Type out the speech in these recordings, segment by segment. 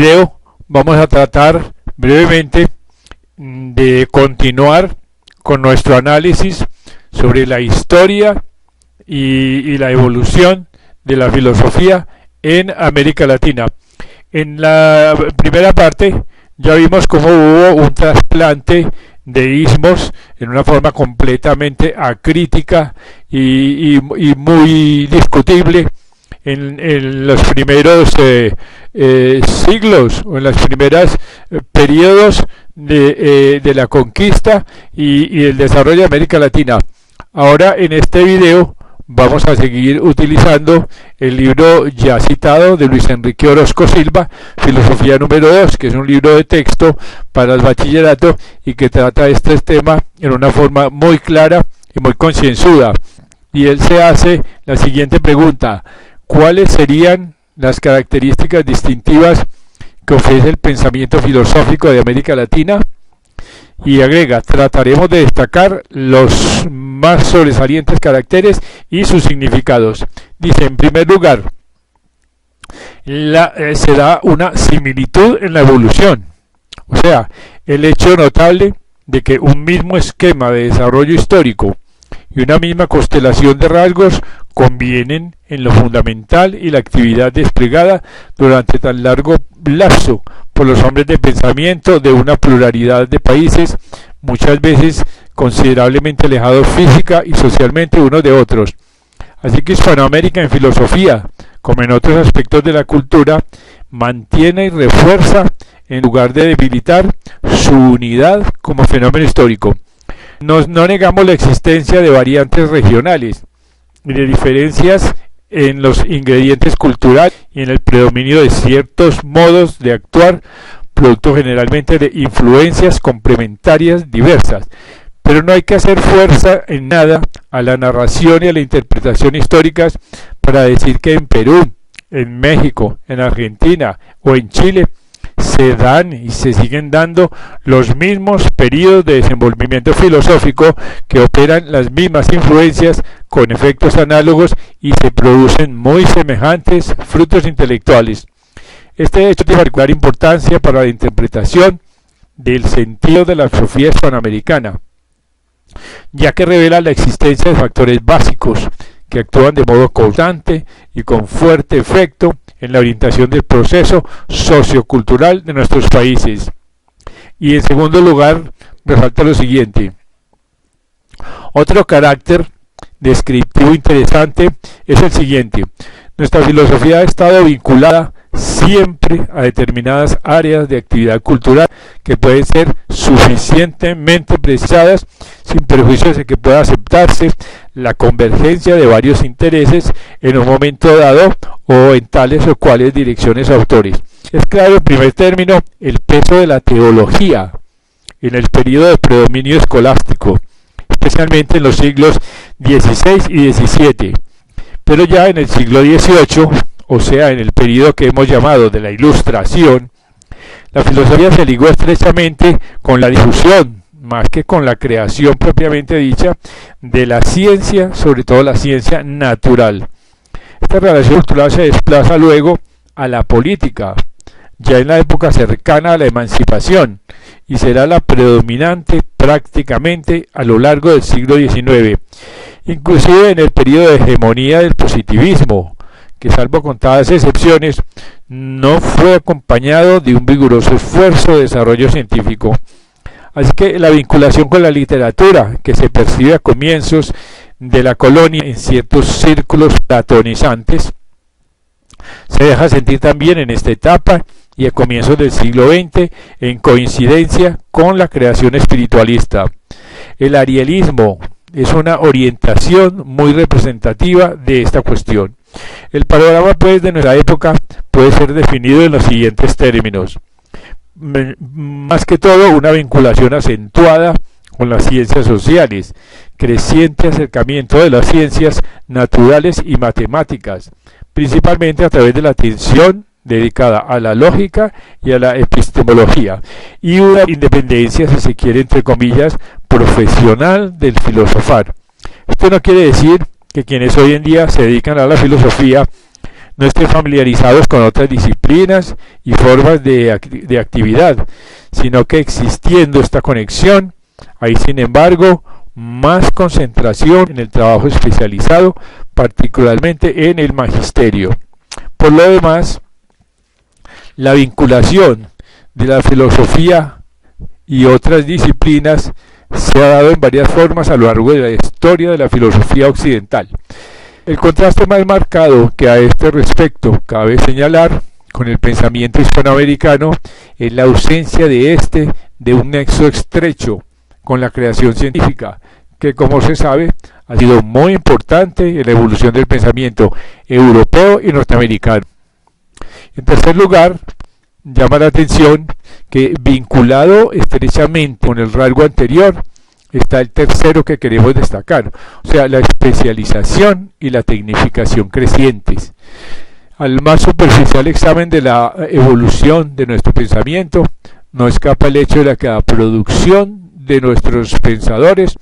video vamos a tratar brevemente de continuar con nuestro análisis sobre la historia y la evolución de la filosofía en América Latina. En la primera parte ya vimos cómo hubo un trasplante de ismos en una forma completamente acrítica y muy discutible en los primeros siglos o en los primeros periodos de la conquista y el desarrollo de América Latina. Ahora en este video vamos a seguir utilizando el libro ya citado de Luis Enrique Orozco Silva, Filosofía número 2, que es un libro de texto para el bachillerato y que trata este tema en una forma muy clara y muy concienzuda. Y él se hace la siguiente pregunta: ¿cuáles serían las características distintivas que ofrece el pensamiento filosófico de América Latina? Y agrega: trataremos de destacar los más sobresalientes caracteres y sus significados. Dice, en primer lugar, se da una similitud en la evolución, o sea, el hecho notable de que un mismo esquema de desarrollo histórico y una misma constelación de rasgos convienen en lo fundamental y la actividad desplegada durante tan largo lapso por los hombres de pensamiento de una pluralidad de países, muchas veces considerablemente alejados física y socialmente unos de otros. Así que Hispanoamérica en filosofía, como en otros aspectos de la cultura, mantiene y refuerza en lugar de debilitar su unidad como fenómeno histórico. No negamos la existencia de variantes regionales y de diferencias en los ingredientes culturales y en el predominio de ciertos modos de actuar, producto generalmente de influencias complementarias diversas. Pero no hay que hacer fuerza en nada a la narración y a la interpretación históricas para decir que en Perú, en México, en Argentina o en Chile se dan y se siguen dando los mismos periodos de desenvolvimiento filosófico, que operan las mismas influencias con efectos análogos y se producen muy semejantes frutos intelectuales. Este hecho tiene particular importancia para la interpretación del sentido de la filosofía hispanoamericana, ya que revela la existencia de factores básicos que actúan de modo constante y con fuerte efecto en la orientación del proceso sociocultural de nuestros países. Y en segundo lugar, resalta lo siguiente: otro carácter descriptivo interesante es el siguiente: nuestra filosofía ha estado vinculada siempre a determinadas áreas de actividad cultural que pueden ser suficientemente precisadas sin perjuicio de que pueda aceptarse la convergencia de varios intereses en un momento dado o en tales o cuales direcciones o autores. Es claro, en primer término, el peso de la teología en el periodo de predominio escolástico, especialmente en los siglos XVI y XVII, pero ya en el siglo XVIII, o sea, en el periodo que hemos llamado de la Ilustración, la filosofía se ligó estrechamente con la difusión, más que con la creación propiamente dicha, de la ciencia, sobre todo la ciencia natural. Esta relación cultural se desplaza luego a la política, ya en la época cercana a la emancipación, y será la predominante prácticamente a lo largo del siglo XIX, inclusive en el periodo de hegemonía del positivismo, que salvo contadas excepciones, no fue acompañado de un vigoroso esfuerzo de desarrollo científico. Así que la vinculación con la literatura, que se percibe a comienzos de la colonia en ciertos círculos platonizantes, se deja sentir también en esta etapa y a comienzos del siglo XX, en coincidencia con la creación espiritualista. El arielismo es una orientación muy representativa de esta cuestión. El panorama pues de nuestra época puede ser definido en los siguientes términos: más que todo una vinculación acentuada con las ciencias sociales, creciente acercamiento de las ciencias naturales y matemáticas, principalmente a través de la atención dedicada a la lógica y a la epistemología, y una independencia, si se quiere, entre comillas, profesional del filosofar. Esto no quiere decir que quienes hoy en día se dedican a la filosofía no estén familiarizados con otras disciplinas y formas de actividad, sino que existiendo esta conexión, hay sin embargo más concentración en el trabajo especializado, particularmente en el magisterio. Por lo demás, la vinculación de la filosofía y otras disciplinas se ha dado en varias formas a lo largo de la historia de la filosofía occidental. El contraste más marcado que a este respecto cabe señalar con el pensamiento hispanoamericano es la ausencia de un nexo estrecho con la creación científica, que como se sabe ha sido muy importante en la evolución del pensamiento europeo y norteamericano. En tercer lugar, llama la atención que vinculado estrechamente con el rasgo anterior está el tercero que queremos destacar, o sea, la especialización y la tecnificación crecientes. Al más superficial examen de la evolución de nuestro pensamiento, no escapa el hecho de que la producción de nuestros pensadores,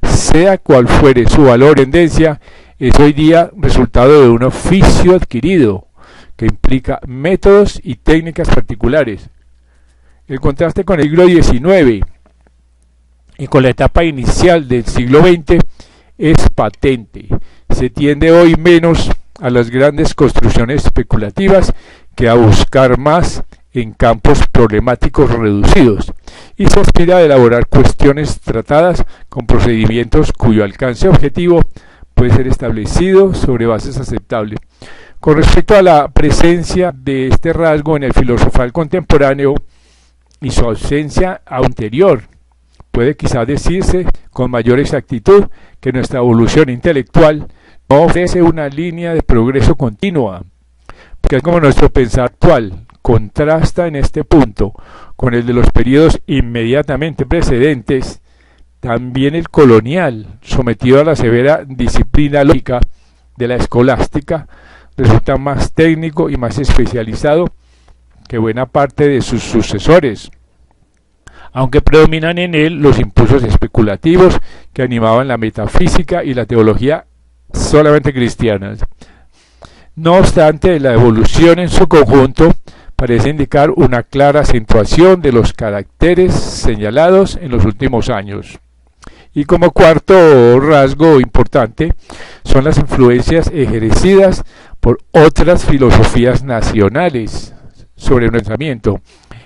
sea cual fuere su valor en tendencia, es hoy día resultado de un oficio adquirido, que implica métodos y técnicas particulares. El contraste con el siglo XIX y con la etapa inicial del siglo XX es patente. Se tiende hoy menos a las grandes construcciones especulativas que a buscar más en campos problemáticos reducidos, y se aspira a elaborar cuestiones tratadas con procedimientos cuyo alcance objetivo puede ser establecido sobre bases aceptables. Con respecto a la presencia de este rasgo en el filosofal contemporáneo y su ausencia anterior, puede quizás decirse con mayor exactitud que nuestra evolución intelectual no ofrece una línea de progreso continua, porque es como nuestro pensar actual contrasta en este punto con el de los periodos inmediatamente precedentes, también el colonial, sometido a la severa disciplina lógica de la escolástica, resulta más técnico y más especializado que buena parte de sus sucesores, aunque predominan en él los impulsos especulativos que animaban la metafísica y la teología solamente cristianas. No obstante, la evolución en su conjunto parece indicar una clara acentuación de los caracteres señalados en los últimos años. Y como cuarto rasgo importante son las influencias ejercidas por otras filosofías nacionales sobre el pensamiento,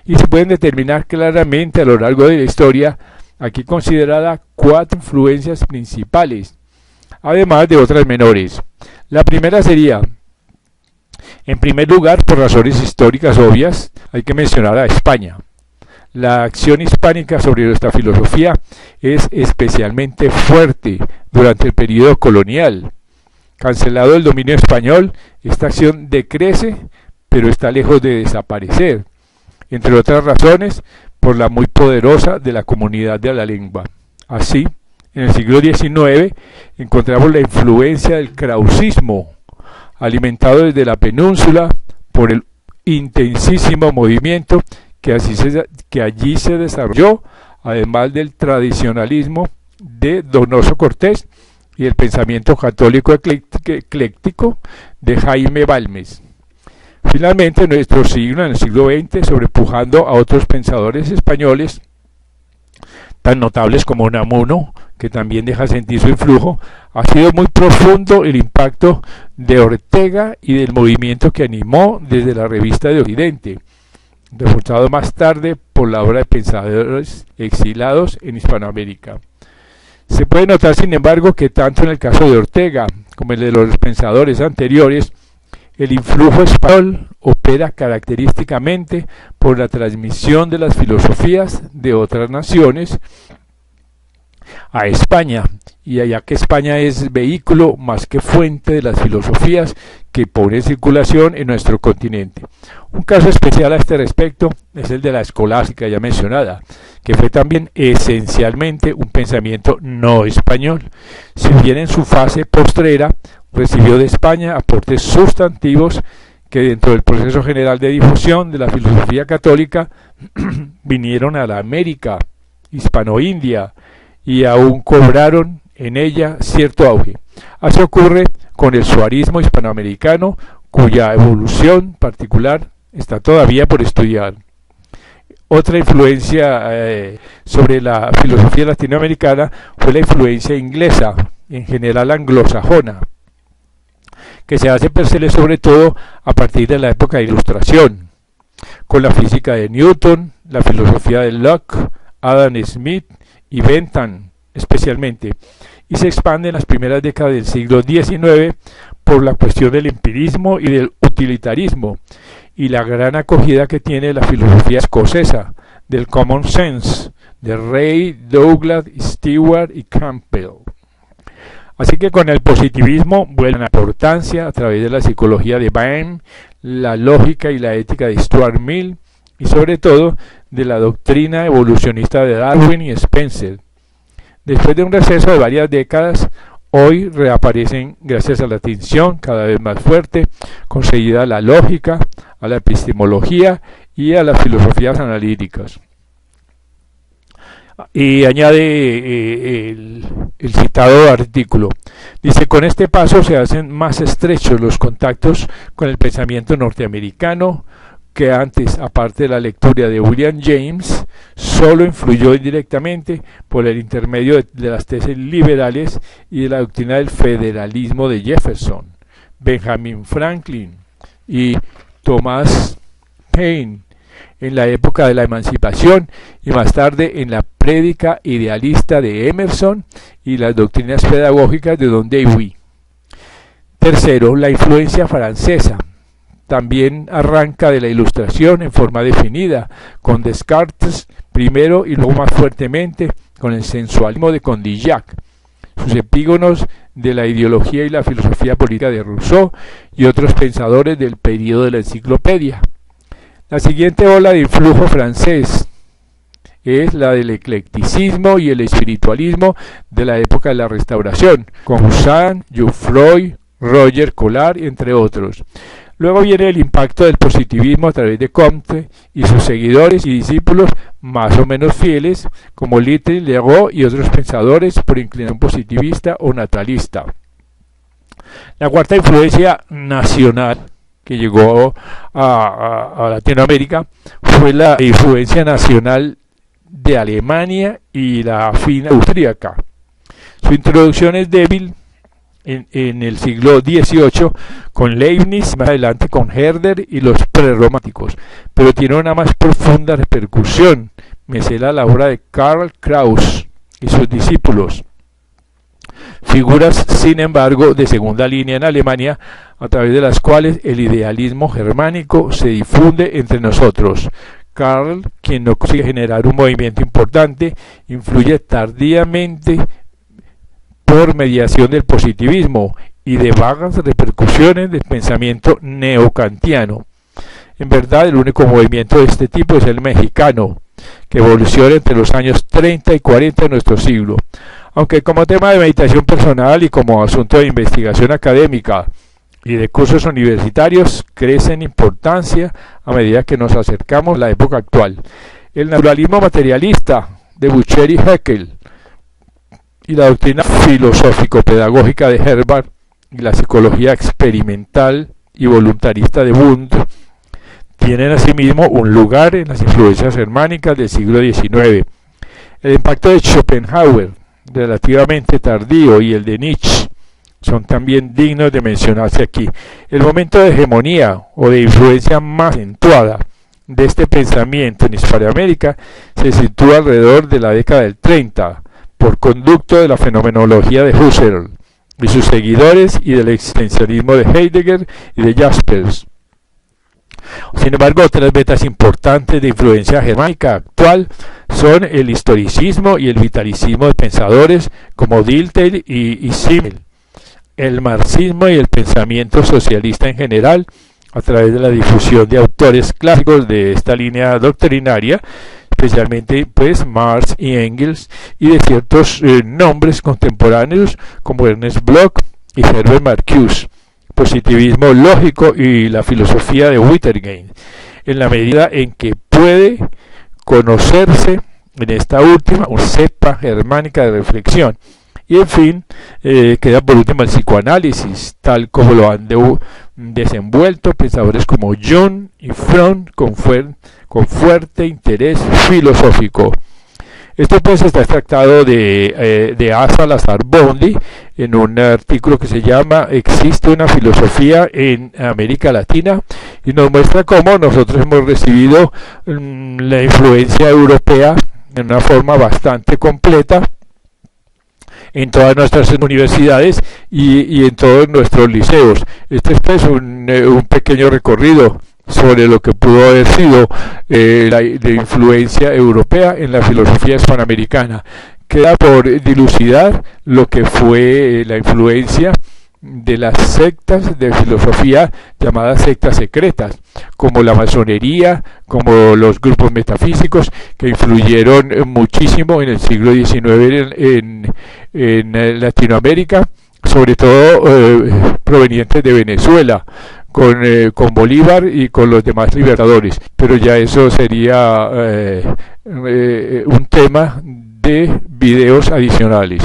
y se pueden determinar claramente a lo largo de la historia, aquí considerada 4 influencias principales, además de otras menores. La primera sería, en primer lugar, por razones históricas obvias, hay que mencionar a España. La acción hispánica sobre nuestra filosofía es especialmente fuerte durante el período colonial. Cancelado el dominio español, esta acción decrece, pero está lejos de desaparecer, entre otras razones, por la muy poderosa de la comunidad de la lengua. Así, en el siglo XIX encontramos la influencia del krausismo, alimentado desde la península por el intensísimo movimiento que allí se desarrolló, además del tradicionalismo de Donoso Cortés y el pensamiento católico ecléctico de Jaime Balmes. Finalmente, nuestro siglo, en el siglo XX, sobrepujando a otros pensadores españoles tan notables como Unamuno, que también deja sentir su influjo, ha sido muy profundo el impacto de Ortega y del movimiento que animó desde la Revista de Occidente, reforzado más tarde por la obra de pensadores exilados en Hispanoamérica. Se puede notar, sin embargo, que tanto en el caso de Ortega como en el de los pensadores anteriores, el influjo español opera característicamente por la transmisión de las filosofías de otras naciones a España, y allá que España es vehículo más que fuente de las filosofías que pone en circulación en nuestro continente. Un caso especial a este respecto es el de la escolástica ya mencionada, que fue también esencialmente un pensamiento no español, si bien en su fase postrera recibió de España aportes sustantivos que dentro del proceso general de difusión de la filosofía católica vinieron a la América hispano-india y aún cobraron en ella cierto auge. Así ocurre con el suarismo hispanoamericano, cuya evolución particular está todavía por estudiar. Otra influencia sobre la filosofía latinoamericana fue la influencia inglesa, en general anglosajona, que se hace percibir sobre todo a partir de la época de Ilustración, con la física de Newton, la filosofía de Locke, Adam Smith y Bentham especialmente, y se expande en las primeras décadas del siglo XIX por la cuestión del empirismo y del utilitarismo, y la gran acogida que tiene la filosofía escocesa, del common sense, de Ray, Douglas, Stewart y Campbell. Así que con el positivismo vuelve la importancia a través de la psicología de Bain, la lógica y la ética de Stuart Mill, y sobre todo de la doctrina evolucionista de Darwin y Spencer. Después de un receso de varias décadas, hoy reaparecen gracias a la atención cada vez más fuerte concedida a la lógica, a la epistemología y a las filosofías analíticas. Y añade el citado artículo. Dice, con este paso se hacen más estrechos los contactos con el pensamiento norteamericano, que antes, aparte de la lectura de William James, solo influyó indirectamente por el intermedio de las tesis liberales y de la doctrina del federalismo de Jefferson, Benjamin Franklin y Thomas Paine, en la época de la emancipación, y más tarde en la prédica idealista de Emerson y las doctrinas pedagógicas de Don Dewey. Tercero, la influencia francesa. También arranca de la Ilustración en forma definida, con Descartes primero y luego más fuertemente con el sensualismo de Condillac, sus epígonos de la ideología y la filosofía política de Rousseau y otros pensadores del período de la enciclopedia. La siguiente ola de influjo francés es la del eclecticismo y el espiritualismo de la época de la Restauración, con Poussin, Jouffroy, Roger Collard, entre otros. Luego viene el impacto del positivismo a través de Comte y sus seguidores y discípulos más o menos fieles, como Little, Leroux y otros pensadores por inclinación positivista o natalista. La cuarta influencia nacional que llegó a Latinoamérica fue la influencia nacional de Alemania y la afín austríaca. Su introducción es débil en el siglo XVIII con Leibniz, más adelante con Herder y los prerrománticos, pero tiene una más profunda repercusión, mecela la obra de Karl Kraus y sus discípulos, figuras sin embargo de segunda línea en Alemania, a través de las cuales el idealismo germánico se difunde entre nosotros. Karl, quien no consigue generar un movimiento importante, influye tardíamente por mediación del positivismo y de vagas repercusiones del pensamiento neocantiano. En verdad, el único movimiento de este tipo es el mexicano, que evoluciona entre los años 30 y 40 de nuestro siglo, aunque como tema de meditación personal y como asunto de investigación académica y de cursos universitarios crece en importancia a medida que nos acercamos a la época actual. El naturalismo materialista de Boucher y Haeckel y la doctrina filosófico-pedagógica de Herbart y la psicología experimental y voluntarista de Wundt tienen asimismo un lugar en las influencias germánicas del siglo XIX. El impacto de Schopenhauer, relativamente tardío, y el de Nietzsche son también dignos de mencionarse aquí. El momento de hegemonía o de influencia más acentuada de este pensamiento en Hispanoamérica se sitúa alrededor de la década del 30, por conducto de la fenomenología de Husserl y sus seguidores y del existencialismo de Heidegger y de Jaspers. Sin embargo, otras vetas importantes de influencia germánica actual son el historicismo y el vitalicismo de pensadores como Dilthey y Simmel, el marxismo y el pensamiento socialista en general, a través de la difusión de autores clásicos de esta línea doctrinaria, especialmente pues Marx y Engels, y de ciertos nombres contemporáneos como Ernst Bloch y Herbert Marcuse, positivismo lógico y la filosofía de Wittgenstein, en la medida en que puede conocerse en esta última una cepa germánica de reflexión, Y en fin, queda por último el psicoanálisis, tal como lo han desenvuelto pensadores como Jung y Freud con fuerte interés filosófico. Esto pues está extractado de A. Salazar Bondy en un artículo que se llama ¿Existe una filosofía en América Latina? Y nos muestra cómo nosotros hemos recibido la influencia europea en una forma bastante completa en todas nuestras universidades y en todos nuestros liceos. Este es pues un pequeño recorrido sobre lo que pudo haber sido la influencia europea en la filosofía hispanoamericana. Queda por dilucidar lo que fue la influencia de las sectas de filosofía llamadas sectas secretas, como la masonería, como los grupos metafísicos, que influyeron muchísimo en el siglo XIX en Latinoamérica, sobre todo provenientes de Venezuela, con Bolívar y con los demás libertadores. Pero ya eso sería un tema de videos adicionales.